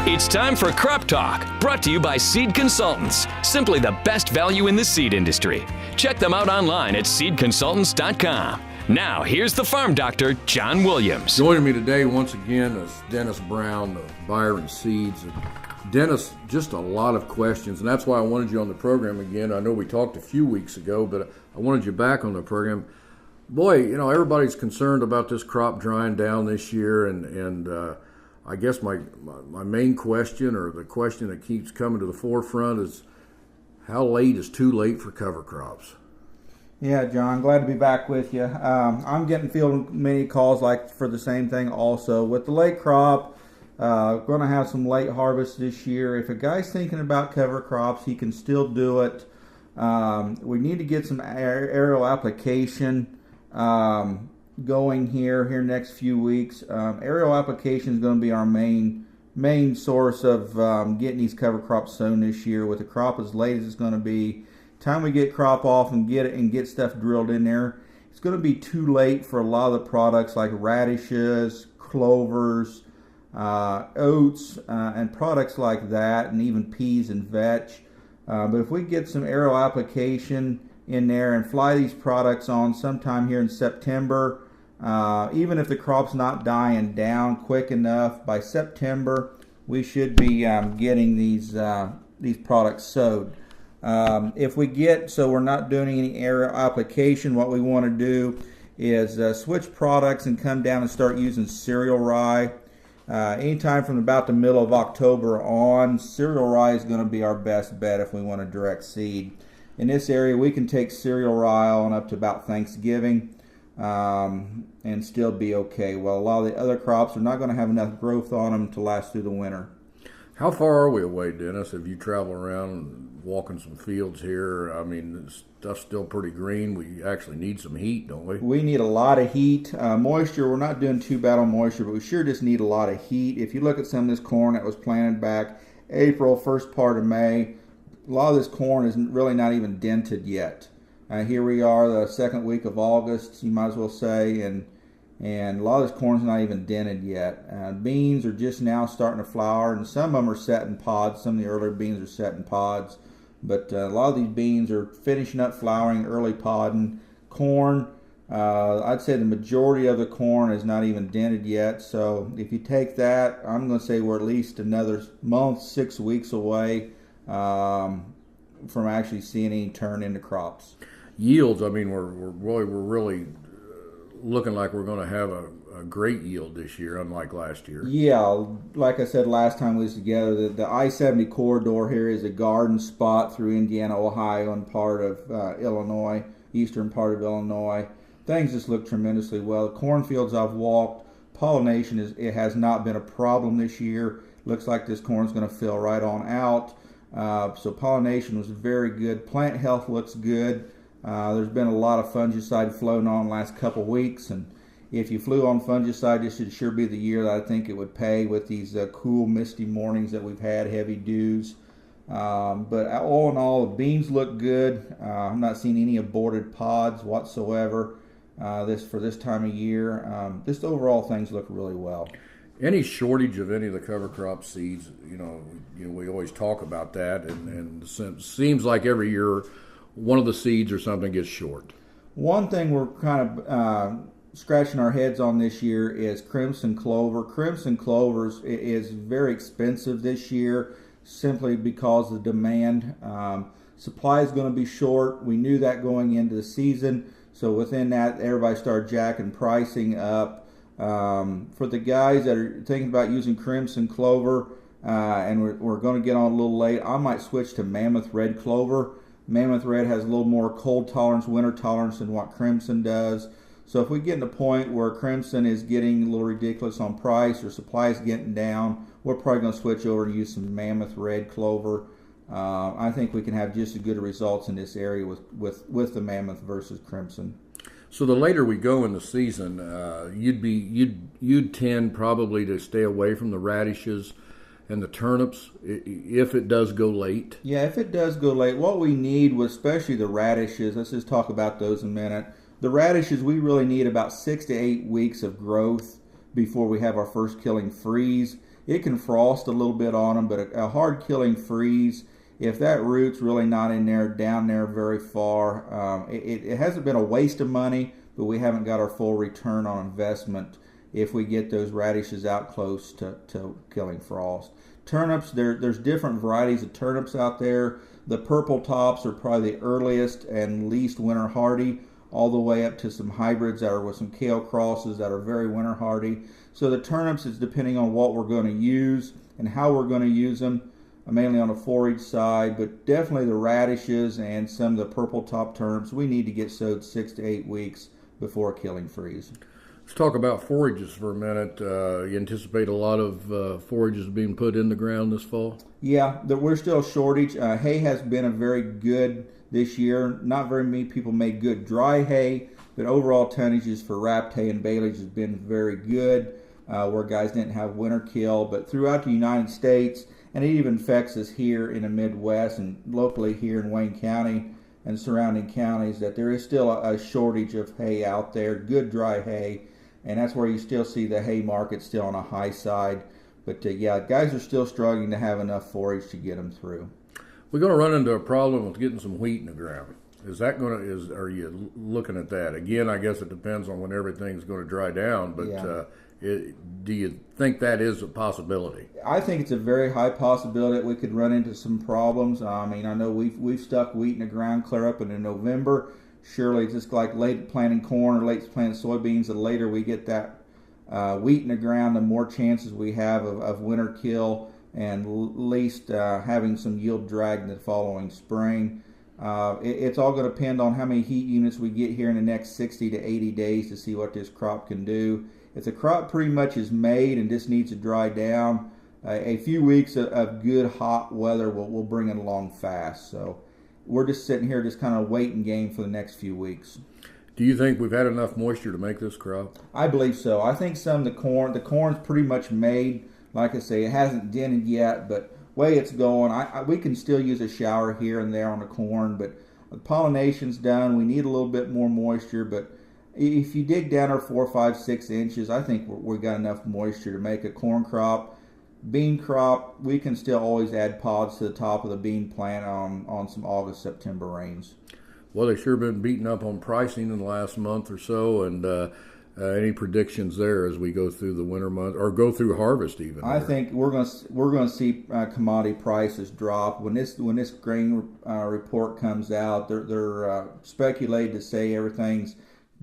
It's time for Crop Talk, brought to you by Seed Consultants, simply the best value in the seed industry. Check them out online at seedconsultants.com. Now, here's the farm doctor, Jon Williams. Joining me today once again is Dennis Brown of Byron Seeds. And Dennis, just a lot of questions, and that's why I wanted you on the program again. I know we talked a few weeks ago, but I wanted you back on the program. Boy, you know, everybody's concerned about this crop drying down this year, and I guess my main question, or the question that keeps coming to the forefront, is how late is too late for cover crops? Yeah, John, glad to be back with you. I'm fielding many calls like for the same thing also. With the late crop, going to have some late harvest this year. If a guy's thinking about cover crops, he can still do it. We need to get some aerial application going here next few weeks. Aerial application is going to be our main source of getting these cover crops sown this year. With the crop as late as it's going to be, time we get crop off and get stuff drilled in there, it's going to be too late for a lot of the products like radishes, clovers, oats, and products like that, and even peas and vetch. But if we get some aerial application in there and fly these products on sometime here in September, even if the crop's not dying down quick enough, by September we should be getting these products sowed. If we get, so we're not doing any aerial application, what we want to do is switch products and come down and start using cereal rye. Anytime from about the middle of October on, cereal rye is going to be our best bet if we want to direct seed. In this area, we can take cereal rye on up to about Thanksgiving and still be okay. Well, a lot of the other crops are not going to have enough growth on them to last through the winter. How far are we away, Dennis? If you travel around walking some fields here, I mean, stuff's still pretty green. We actually need some heat, don't we? We need a lot of heat. Moisture, we're not doing too bad on moisture, but we sure just need a lot of heat. If you look at some of this corn that was planted back April, first part of May, a lot of this corn is really not even dented yet. Here we are, the second week of August, you might as well say, and a lot of this corn's not even dented yet. Beans are just now starting to flower, and some of them are set in pods. Some of the earlier beans are set in pods, but a lot of these beans are finishing up flowering, early podding. Corn, I'd say the majority of the corn is not even dented yet. So if you take that, I'm going to say we're at least another month, 6 weeks away from actually seeing any turn into crops. Yields, I mean, we're really looking like we're going to have a great yield this year, unlike last year. Yeah, like I said last time we was together, the I-70 corridor here is a garden spot through Indiana, Ohio, and part of Illinois, eastern part of Illinois. Things just look tremendously well. The cornfields I've walked, pollination it has not been a problem this year. Looks like this corn's going to fill right on out. So pollination was very good. Plant health looks good. There's been a lot of fungicide flown on the last couple weeks, and if you flew on fungicide, this should sure be the year that I think it would pay with these cool, misty mornings that we've had, heavy dews. But all in all, the beans look good. I'm not seeing any aborted pods whatsoever for this time of year. Just overall, things look really well. Any shortage of any of the cover crop seeds, you know, we always talk about that, and it seems like every year one of the seeds or something gets short. One thing we're kind of scratching our heads on this year is crimson clover. Crimson clover is very expensive this year simply because of the demand. Supply is going to be short. We knew that going into the season, so within that, everybody started jacking pricing up. For the guys that are thinking about using crimson clover, and we're going to get on a little late, I might switch to mammoth red clover. Mammoth red has a little more cold tolerance, winter tolerance than what crimson does. So if we get to the point where crimson is getting a little ridiculous on price or supply is getting down, we're probably going to switch over and use some mammoth red clover. I think we can have just as good results in this area with the mammoth versus crimson. So the later we go in the season, you'd tend probably to stay away from the radishes and the turnips if it does go late. Yeah, if it does go late, what we need, especially the radishes, let's just talk about those in a minute. The radishes, we really need about 6 to 8 weeks of growth before we have our first killing freeze. it can frost a little bit on them, but a hard killing freeze, if that root's really not in there, down there very far, it hasn't been a waste of money, but we haven't got our full return on investment if we get those radishes out close to killing frost. Turnips, there's different varieties of turnips out there. The purple tops are probably the earliest and least winter hardy, all the way up to some hybrids that are with some kale crosses that are very winter hardy. So the turnips is depending on what we're going to use and how we're going to use them, mainly on the forage side, but definitely the radishes and some of the purple top turnips, we need to get sowed 6 to 8 weeks before killing freeze. Let's talk about forages for a minute. You anticipate a lot of forages being put in the ground this fall? Yeah, we're still a shortage. Hay has been a very good this year. Not very many people made good dry hay, but overall tonnages for wrapped hay and baleage has been very good, where guys didn't have winter kill. But throughout the United States, and it even affects us here in the Midwest and locally here in Wayne County and surrounding counties, that there is still a shortage of hay out there, good dry hay, and that's where you still see the hay market still on a high side. But yeah, guys are still struggling to have enough forage to get them through. We're going to run into a problem with getting some wheat in the ground. Are you looking at that? Again, I guess it depends on when everything's going to dry down, but Yeah. do you think that is a possibility? I think it's a very high possibility that we could run into some problems. I mean, I know we've stuck wheat in the ground clear up into November. Surely, just like late planting corn or late planting soybeans, the later we get that wheat in the ground, the more chances we have of winter kill and least having some yield drag in the following spring. It's all going to depend on how many heat units we get here in the next 60 to 80 days to see what this crop can do. If the crop pretty much is made and just needs to dry down, a few weeks of good hot weather will bring it along fast. So we're just sitting here just kind of waiting game for the next few weeks. Do you think we've had enough moisture to make this crop? I believe so. I think some of the corn's pretty much made. Like I say, it hasn't dented yet, but way it's going, we can still use a shower here and there on the corn, but the pollination's done. We need a little bit more moisture, but if you dig down our 4, 5, 6 inches, I think we got enough moisture to make a corn crop. Bean crop, we can still always add pods to the top of the bean plant on some August, September rains. Well, they've sure been beaten up on pricing in the last month or so, and any predictions there as we go through the winter month or go through harvest even? I think we're going to see commodity prices drop when this grain report comes out. They're speculated to say everything's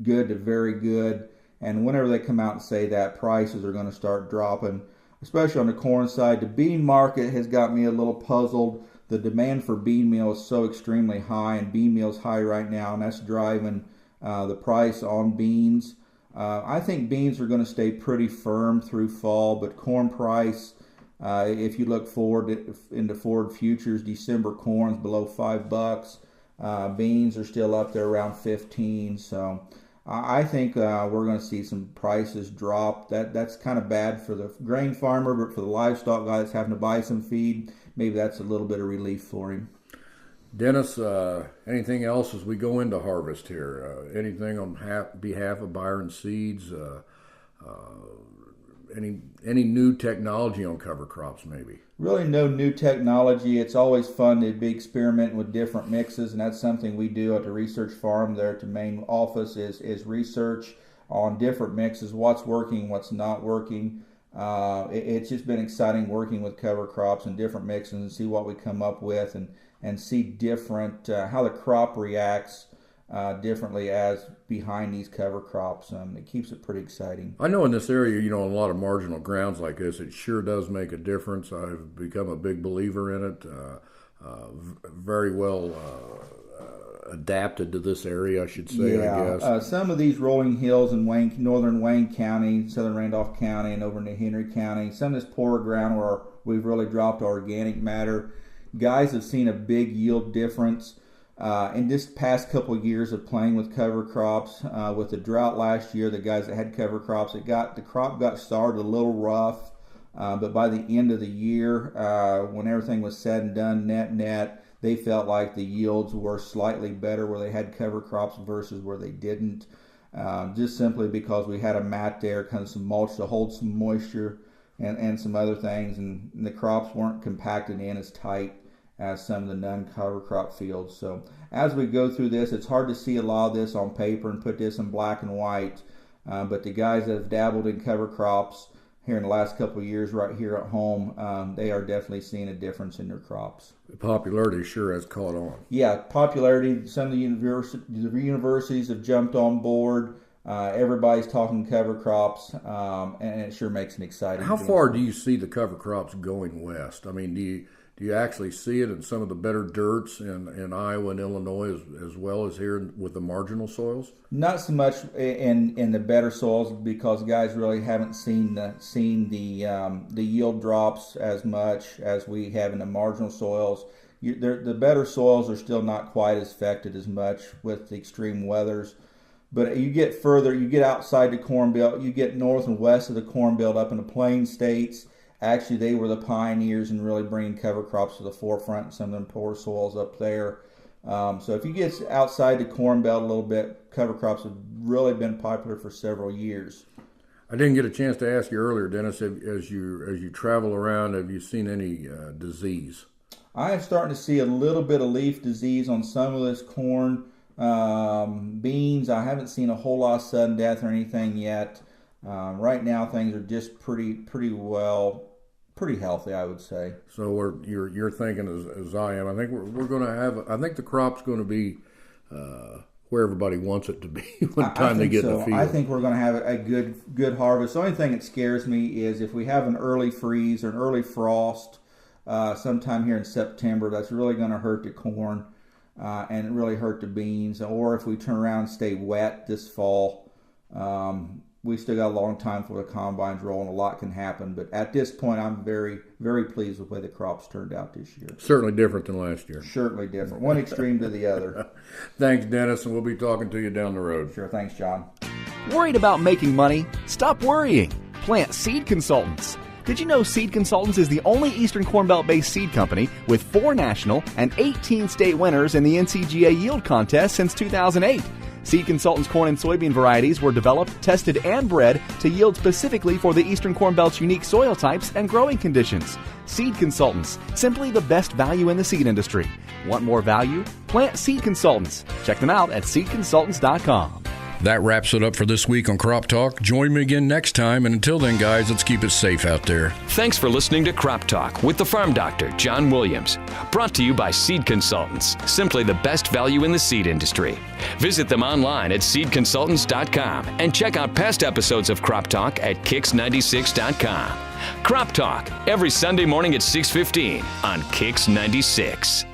good to very good, and whenever they come out and say that, prices are going to start dropping, especially on the corn side. The bean market has got me a little puzzled. The demand for bean meal is so extremely high, and bean meal is high right now, and that's driving the price on beans. I think beans are going to stay pretty firm through fall, but corn price, if you look forward into forward futures, December corn's below $5. Beans are still up there around 15. So I think we're going to see some prices drop. That's kind of bad for the grain farmer, but for the livestock guy that's having to buy some feed, maybe that's a little bit of relief for him. Dennis, anything else as we go into harvest here? Anything on behalf of Byron Seeds? Any new technology on cover crops maybe? Really no new technology. It's always fun to be experimenting with different mixes, and that's something we do at the research farm there at the main office is research on different mixes, what's working, what's not working. It's just been exciting working with cover crops and different mixes and see what we come up with and see different how the crop reacts differently as behind these cover crops. It keeps it pretty exciting. I know in this area, in a lot of marginal grounds like this, it sure does make a difference. I've become a big believer in it. Very well adapted to this area, I should say, I guess. Some of these rolling hills in northern Wayne County, southern Randolph County, and over into Henry County, some of this poorer ground where we've really dropped organic matter, guys have seen a big yield difference in this past couple of years of playing with cover crops. With the drought last year, the guys that had cover crops, the crop got started a little rough, but by the end of the year, when everything was said and done, net, they felt like the yields were slightly better where they had cover crops versus where they didn't. Just simply because we had a mat there, kind of some mulch to hold some moisture. and some other things, and the crops weren't compacted in as tight as some of the non-cover crop fields. So as we go through this, it's hard to see a lot of this on paper and put this in black and white, but the guys that have dabbled in cover crops here in the last couple of years right here at home, they are definitely seeing a difference in their crops. The popularity sure has caught on. Yeah, popularity, some of the universities have jumped on board. Everybody's talking cover crops, and it sure makes an exciting. How far do you see the cover crops going west? I mean, do you actually see it in some of the better dirts in Iowa and Illinois as well as here with the marginal soils? Not so much in the better soils, because guys really haven't seen the yield drops as much as we have in the marginal soils. The better soils are still not quite as affected as much with the extreme weathers. But you get further, you get outside the Corn Belt, you get north and west of the Corn Belt up in the Plain States. Actually, they were the pioneers in really bringing cover crops to the forefront in some of them poor soils up there. So if you get outside the Corn Belt a little bit, cover crops have really been popular for several years. I didn't get a chance to ask you earlier, Dennis, as you travel around, have you seen any disease? I am starting to see a little bit of leaf disease on some of this corn. Beans, I haven't seen a whole lot of sudden death or anything yet. Right now, things are just pretty healthy, I would say. So you're thinking as I am. I think we're going to have. I think the crop's going to be where everybody wants it to be when time they get in the field. I think we're going to have a good harvest. The only thing that scares me is if we have an early freeze or an early frost sometime here in September. That's really going to hurt the corn. And really hurt the beans, or if we turn around and stay wet this fall, we still got a long time for the combines rolling. A lot can happen, but at this point, I'm very, very pleased with the way the crops turned out this year. Certainly different than last year. Certainly different. One extreme to the other. Thanks, Dennis, and we'll be talking to you down the road. Sure. Thanks, John. Worried about making money? Stop worrying. Plant Seed Consultants. Did you know Seed Consultants is the only Eastern Corn Belt-based seed company with 4 national and 18 state winners in the NCGA Yield Contest since 2008? Seed Consultants corn and soybean varieties were developed, tested, and bred to yield specifically for the Eastern Corn Belt's unique soil types and growing conditions. Seed Consultants, simply the best value in the seed industry. Want more value? Plant Seed Consultants. Check them out at seedconsultants.com. That wraps it up for this week on Crop Talk. Join me again next time, and until then, guys, let's keep it safe out there. Thanks for listening to Crop Talk with the Farm Doctor, Jon Williams. Brought to you by Seed Consultants, simply the best value in the seed industry. Visit them online at seedconsultants.com and check out past episodes of Crop Talk at kicks96.com. Crop Talk, every Sunday morning at 6:15 on Kicks 96.